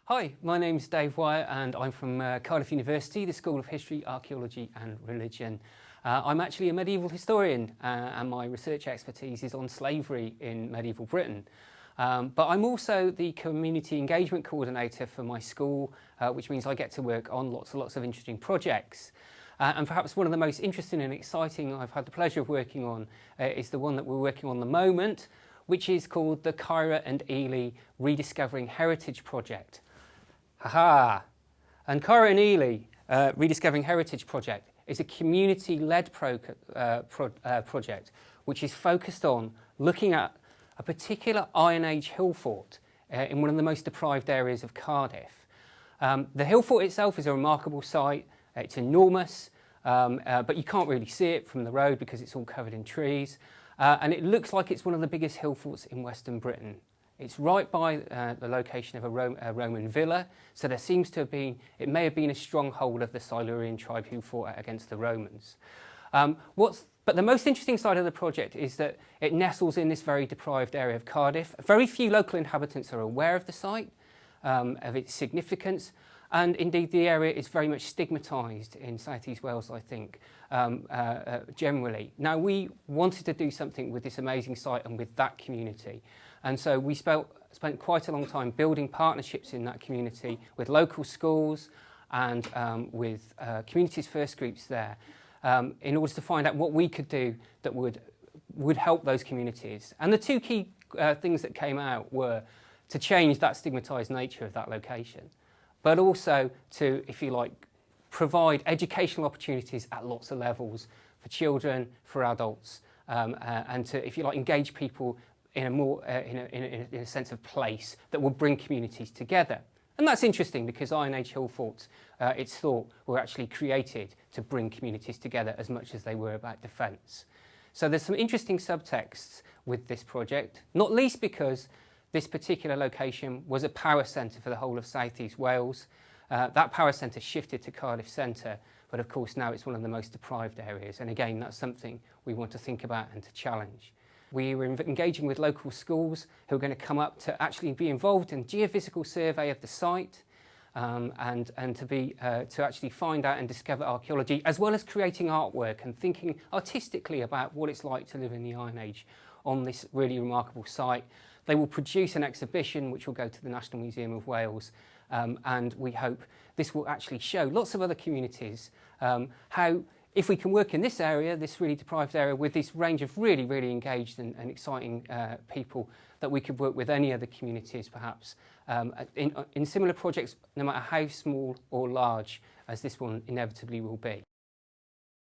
Hi, my name's Dave Wyatt and I'm from Cardiff University, the School of History, Archaeology and Religion. I'm actually a medieval historian and my research expertise is on slavery in medieval Britain. But I'm also the community engagement coordinator for my school, which means I get to work on lots of interesting projects. And perhaps one of the most interesting and exciting I've had the pleasure of working on is the one that we're working on at the moment, which is called the Careau and Ely Rediscovering Heritage Project. Haha! And Careau and Ely Rediscovering Heritage Project is a community-led project which is focused on looking at a particular Iron Age hill fort in one of the most deprived areas of Cardiff. The hill fort itself is a remarkable site. It's enormous, but you can't really see it from the road because it's all covered in trees. And it looks like it's one of the biggest hill forts in Western Britain. It's right by the location of a Roman villa, so there seems to have been, it may have been a stronghold of the Silurian tribe who fought against the Romans. But the most interesting side of the project is that it nestles in this very deprived area of Cardiff. Very few local inhabitants are aware of the site, of its significance, and indeed the area is very much stigmatised in South East Wales, I think, generally. Now, we wanted to do something with this amazing site and with that community. And so we spent quite a long time building partnerships in that community with local schools and with communities first groups there in order to find out what we could do that would help those communities. And the two key things that came out were to change that stigmatised nature of that location, but also to, if you like, provide educational opportunities at lots of levels for children, for adults, and to, if you like, engage people in a more in a sense of place that will bring communities together. And that's interesting because Iron Age hill forts, it's thought, were actually created to bring communities together as much as they were about defence. So there's some interesting subtexts with this project, not least because this particular location was a power centre for the whole of South East Wales. That power centre shifted to Cardiff Centre, but of course now it's one of the most deprived areas. And again, that's something we want to think about and to challenge. We were engaging with local schools who are going to come up to actually be involved in geophysical survey of the site and to actually find out and discover archaeology, as well as creating artwork and thinking artistically about what it's like to live in the Iron Age on this really remarkable site. They will produce an exhibition which will go to the National Museum of Wales, and we hope this will actually show lots of other communities how, if we can work in this area, this really deprived area, with this range of really engaged and exciting people, that we could work with any other communities perhaps in similar projects, no matter how small or large as this one inevitably will be.